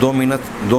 2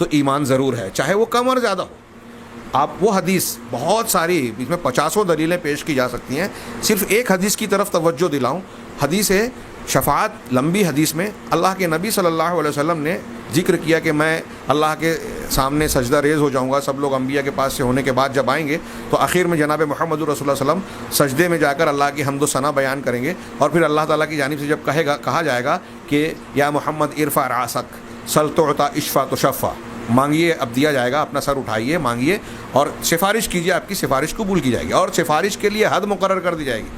تو ایمان ضرور ہے، چاہے وہ کم اور زیادہ ہو۔ آپ وہ حدیث بہت ساری، اس میں 50 دلیلیں پیش کی جا سکتی ہیں، صرف ایک حدیث کی طرف توجہ دلاؤں۔ حدیث شفاعت، لمبی حدیث میں اللہ کے نبی صلی اللہ علیہ وسلم نے ذکر کیا کہ میں اللہ کے سامنے سجدہ ریز ہو جاؤں گا، سب لوگ انبیاء کے پاس سے ہونے کے بعد جب آئیں گے تو آخر میں جناب محمد رسول اللہ صلی اللہ علیہ وسلم سجدے میں جا کر اللہ کی حمد و ثنا بیان کریں گے، اور پھر اللہ تعالیٰ کی جانب سے جب کہا جائے گا کہ یا محمد ارفع راسک سل تعطی اشفع تشفع، مانگیے اب دیا جائے گا، اپنا سر اٹھائیے مانگیے اور سفارش کیجیے، آپ کی سفارش قبول کی جائے گی، اور سفارش کے لیے حد مقرر کر دی جائے گی۔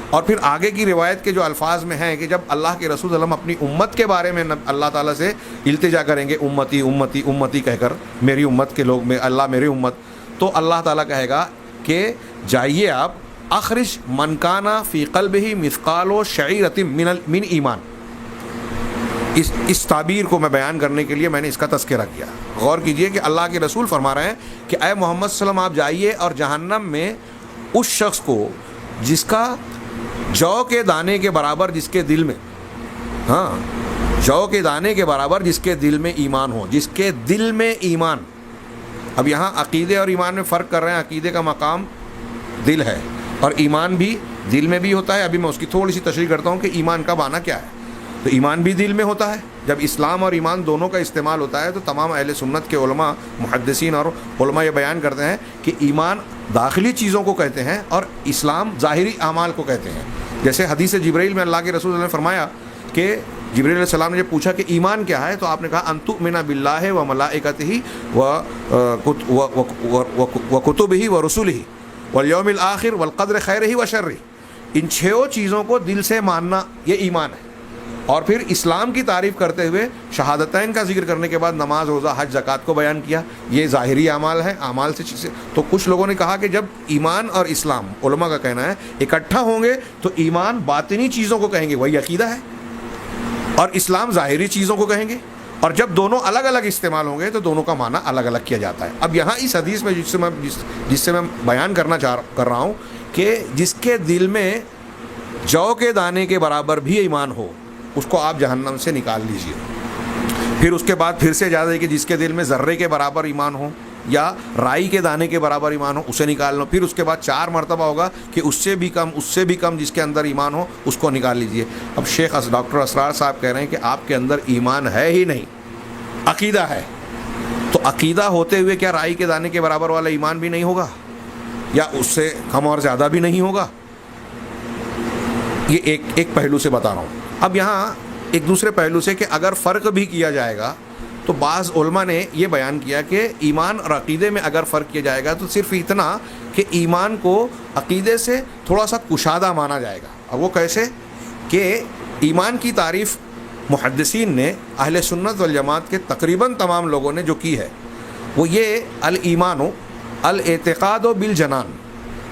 اور پھر آگے کی روایت کے جو الفاظ میں ہیں کہ جب اللہ کے رسول صلی اللہ علیہ وسلم اپنی امت کے بارے میں اللہ تعالیٰ سے التجا کریں گے، امتی امتی امتی کہہ کر، میری امت کے لوگ، میں اللہ میری امت، تو اللہ تعالیٰ کہے گا کہ جائیے آپ اخرج من کان فی قلبہ مثقال شعیرۃ من ایمان۔ اس تعبیر کو میں بیان کرنے کے لیے میں نے اس کا تذکرہ کیا۔ غور کیجئے کہ اللہ کے رسول فرما رہے ہیں کہ اے محمد صلی اللہ علیہ وسلم آپ جائیے اور جہنم میں اس شخص کو جس کا جو کے دانے کے برابر جس کے دل میں، جو کے دانے کے برابر جس کے دل میں ایمان ہو، جس کے دل میں ایمان۔ اب یہاں عقیدے اور ایمان میں فرق کر رہے ہیں، عقیدے کا مقام دل ہے اور ایمان بھی دل میں بھی ہوتا ہے۔ ابھی میں اس کی تھوڑی سی تشریح کرتا ہوں کہ ایمان کا معنی کیا ہے۔ تو ایمان بھی دل میں ہوتا ہے، جب اسلام اور ایمان دونوں کا استعمال ہوتا ہے تو تمام اہل سنت کے علماء، محدثین اور علماء یہ بیان کرتے ہیں کہ ایمان داخلی چیزوں کو کہتے ہیں اور اسلام ظاہری اعمال کو کہتے ہیں۔ جیسے حدیث جبرائیل میں اللہ کے رسول نے فرمایا کہ جبرائیل علیہ السلام نے جب پوچھا کہ ایمان کیا ہے تو آپ نے کہا ان تؤمن باللہ و ملائکتہ و کتبہ و رسلہ والیوم الآخر والقدر خیرہ و شرہ۔ ان 6 چیزوں کو دل سے ماننا یہ ایمان ہے۔ اور پھر اسلام کی تعریف کرتے ہوئے شہادتین کا ذکر کرنے کے بعد نماز، روزہ، حج، زکوٰۃ کو بیان کیا، یہ ظاہری اعمال ہیں، اعمال سے چیزیں۔ تو کچھ لوگوں نے کہا کہ جب ایمان اور اسلام، علماء کا کہنا ہے، اکٹھا ہوں گے تو ایمان باطنی چیزوں کو کہیں گے، وہی عقیدہ ہے، اور اسلام ظاہری چیزوں کو کہیں گے، اور جب دونوں الگ الگ استعمال ہوں گے تو دونوں کا معنی الگ الگ کیا جاتا ہے۔ اب یہاں اس حدیث میں جس سے میں بیان کر رہا ہوں کہ جس کے دل میں جو کے دانے کے برابر بھی ایمان ہو اس کو آپ جہنم سے نکال لیجئے۔ پھر اس کے بعد پھر سے اجازت ہے کہ جس کے دل میں ذرے کے برابر ایمان ہو یا رائی کے دانے کے برابر ایمان ہو اسے نکال لو۔ پھر اس کے بعد 4 مرتبہ ہوگا کہ اس سے بھی کم جس کے اندر ایمان ہو اس کو نکال لیجئے۔ اب شیخ ڈاکٹر اسرار صاحب کہہ رہے ہیں کہ آپ کے اندر ایمان ہے ہی نہیں، عقیدہ ہے، تو عقیدہ ہوتے ہوئے کیا رائی کے دانے کے برابر والا ایمان بھی نہیں ہوگا یا اس سے کم اور زیادہ بھی نہیں ہوگا؟ یہ ایک پہلو سے بتا رہا ہوں۔ اب یہاں ایک دوسرے پہلو سے کہ اگر فرق بھی کیا جائے گا تو بعض علماء نے یہ بیان کیا کہ ایمان اور عقیدے میں اگر فرق کیا جائے گا تو صرف اتنا کہ ایمان کو عقیدے سے تھوڑا سا کشادہ مانا جائے گا۔ اب وہ کیسے کہ ایمان کی تعریف محدثین نے، اہل سنت والجماعت کے تقریباً تمام لوگوں نے جو کی ہے وہ یہ الایمان الاعتقاد بالجنان،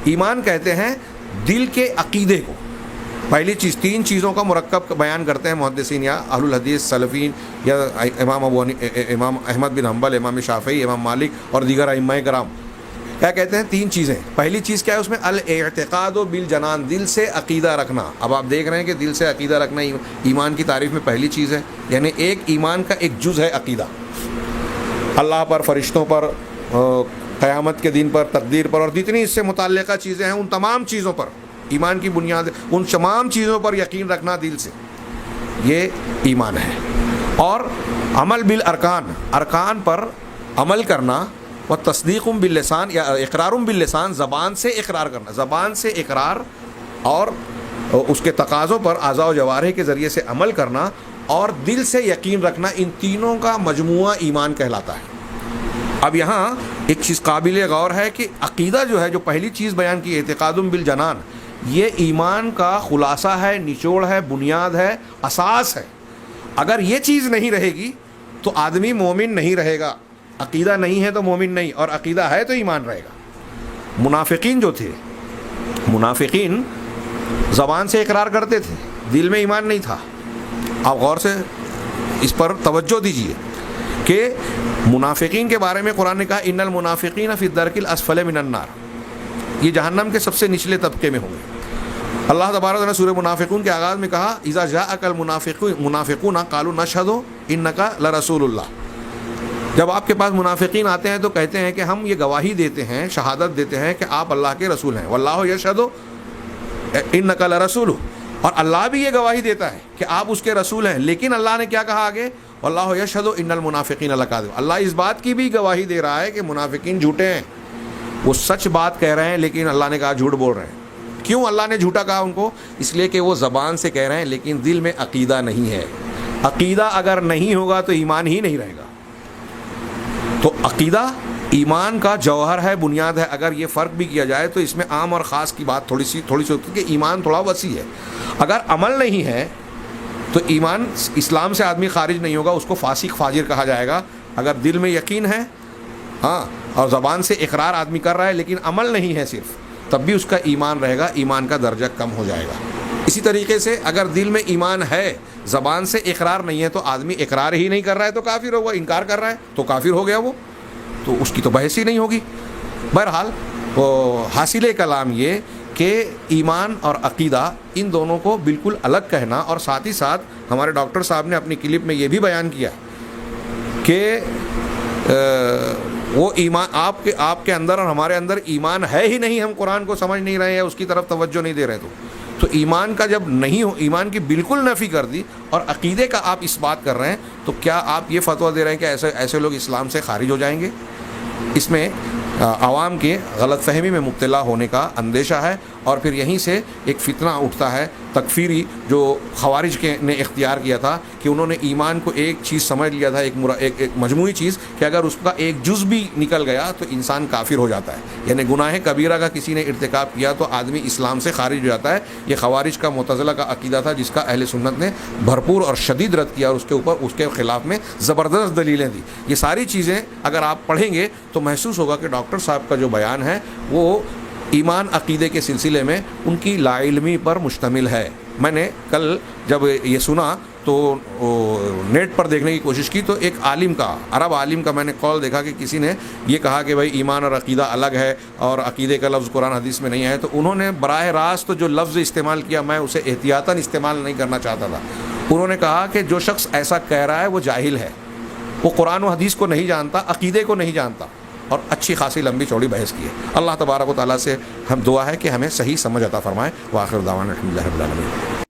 ایمان کہتے ہیں دل کے عقیدے کو۔ پہلی چیز 3 چیزوں کا مرکب بیان کرتے ہیں محدثین یا اہل الحدیث سلفین یا امام احمد بن حنبل، امام شافعی، امام مالک اور دیگر ائمہ کرام۔ کیا کہتے ہیں؟ 3 چیزیں۔ پہلی چیز کیا ہے اس میں؟ الاعتقاد بالجنان، دل سے عقیدہ رکھنا۔ اب آپ دیکھ رہے ہیں کہ دل سے عقیدہ رکھنا ایمان کی تعریف میں پہلی چیز ہے، یعنی ایک ایمان کا ایک جز ہے عقیدہ، اللہ پر، فرشتوں پر، قیامت کے دن پر، تقدیر پر، اور جتنی اس سے متعلقہ چیزیں ہیں ان تمام چیزوں پر، ایمان کی بنیاد ان تمام چیزوں پر یقین رکھنا دل سے، یہ ایمان ہے۔ اور عمل بالارکان، ارکان پر عمل کرنا، و تصدیق باللسان یا اقرار باللسان، زبان سے اقرار کرنا، زبان سے اقرار اور اس کے تقاضوں پر اعضاء و جوارح کے ذریعے سے عمل کرنا اور دل سے یقین رکھنا، ان تینوں کا مجموعہ ایمان کہلاتا ہے۔ اب یہاں ایک چیز قابل غور ہے کہ عقیدہ جو ہے، جو پہلی چیز بیان کی اعتقاد بالجنان، یہ ایمان کا خلاصہ ہے، نچوڑ ہے، بنیاد ہے، اساس ہے۔ اگر یہ چیز نہیں رہے گی تو آدمی مومن نہیں رہے گا۔ عقیدہ نہیں ہے تو مومن نہیں، اور عقیدہ ہے تو ایمان رہے گا۔ منافقین جو تھے، منافقین زبان سے اقرار کرتے تھے، دل میں ایمان نہیں تھا۔ آپ غور سے اس پر توجہ دیجئے کہ منافقین کے بارے میں قرآن نے کہا ان المنافقین فی الدرک الاسفل من النار، یہ جہنم کے سب سے نچلے طبقے میں ہوں گے۔ اللہ تبارک و تعالیٰ نے سورہ منافقون کے آغاز میں کہا اذا جاءک المنافقون قالوا نشہد انک لرسول اللہ، جب آپ کے پاس منافقین آتے ہیں تو کہتے ہیں کہ ہم یہ گواہی دیتے ہیں، شہادت دیتے ہیں کہ آپ اللہ کے رسول ہیں، واللہ یشہد انک لرسولہ، اور اللہ بھی یہ گواہی دیتا ہے کہ آپ اس کے رسول ہیں، لیکن اللہ نے کیا کہا آگے؟ واللہ یشہد ان المنافقین لکاذبون، اللہ اس بات کی بھی گواہی دے رہا ہے کہ منافقین جھوٹے ہیں، وہ سچ بات کہہ رہے ہیں لیکن اللہ نے کہا جھوٹ بول رہے ہیں۔ کیوں اللہ نے جھوٹا کہا ان کو؟ اس لیے کہ وہ زبان سے کہہ رہے ہیں لیکن دل میں عقیدہ نہیں ہے۔ عقیدہ اگر نہیں ہوگا تو ایمان ہی نہیں رہے گا۔ تو عقیدہ ایمان کا جوہر ہے، بنیاد ہے۔ اگر یہ فرق بھی کیا جائے تو اس میں عام اور خاص کی بات تھوڑی سی ہوتی ہے کہ ایمان تھوڑا وسیع ہے۔ اگر عمل نہیں ہے تو ایمان، اسلام سے آدمی خارج نہیں ہوگا، اس کو فاسق فاجر کہا جائے گا۔ اگر دل میں یقین ہے ہاں اور زبان سے اقرار آدمی کر رہا ہے لیکن عمل نہیں ہے صرف، تب بھی اس کا ایمان رہے گا، ایمان کا درجہ کم ہو جائے گا۔ اسی طریقے سے اگر دل میں ایمان ہے، زبان سے اقرار نہیں ہے، تو آدمی اقرار ہی نہیں کر رہا ہے تو کافر ہوگا، انکار کر رہا ہے تو کافر ہو گیا وہ، تو اس کی تو بحث ہی نہیں ہوگی۔ بہرحال حاصل کلام یہ کہ ایمان اور عقیدہ ان دونوں کو بالکل الگ کہنا، اور ساتھ ہی ساتھ ہمارے ڈاکٹر صاحب نے اپنی کلپ میں یہ بھی بیان کیا کہ وہ ایمان آپ کے اندر اور ہمارے اندر ایمان ہے ہی نہیں، ہم قرآن کو سمجھ نہیں رہے ہیں، اس کی طرف توجہ نہیں دے رہے، تو ایمان کا جب نہیں ہو، ایمان کی بالکل نفی کر دی اور عقیدے کا آپ اس بات کر رہے ہیں، تو کیا آپ یہ فتویٰ دے رہے ہیں کہ ایسے لوگ اسلام سے خارج ہو جائیں گے؟ اس میں عوام کے غلط فہمی میں مبتلا ہونے کا اندیشہ ہے، اور پھر یہیں سے ایک فتنہ اٹھتا ہے تکفیری، جو خوارج نے اختیار کیا تھا کہ انہوں نے ایمان کو ایک چیز سمجھ لیا تھا، ایک مجموعی چیز، کہ اگر اس کا ایک جز بھی نکل گیا تو انسان کافر ہو جاتا ہے، یعنی گناہ کبیرہ کا کسی نے ارتکاب کیا تو آدمی اسلام سے خارج ہو جاتا ہے۔ یہ خوارج کا معتزلہ کا عقیدہ تھا، جس کا اہل سنت نے بھرپور اور شدید رد کیا، اور اس کے خلاف میں زبردست دلیلیں دی۔ یہ ساری چیزیں اگر آپ پڑھیں گے تو محسوس ہوگا کہ ڈاکٹر صاحب کا جو بیان ہے وہ ایمان عقیدے کے سلسلے میں ان کی لا علمی پر مشتمل ہے۔ میں نے کل جب یہ سنا تو نیٹ پر دیکھنے کی کوشش کی، تو ایک عالم کا، عرب عالم کا میں نے قول دیکھا کہ کسی نے یہ کہا کہ بھائی ایمان اور عقیدہ الگ ہے اور عقیدے کا لفظ قرآن حدیث میں نہیں ہے، تو انہوں نے براہ راست جو لفظ استعمال کیا میں اسے احتیاطاً استعمال نہیں کرنا چاہتا تھا۔ انہوں نے کہا کہ جو شخص ایسا کہہ رہا ہے وہ جاہل ہے، وہ قرآن و حدیث کو نہیں جانتا، عقیدے کو نہیں جانتا، اور اچھی خاصی لمبی چوڑی بحث کی ہے۔ اللہ تبارک و تعالیٰ سے ہم دعا ہے کہ ہمیں صحیح سمجھ عطا فرمائے۔ وآخر دعوانا الحمدللہ رب العالمین۔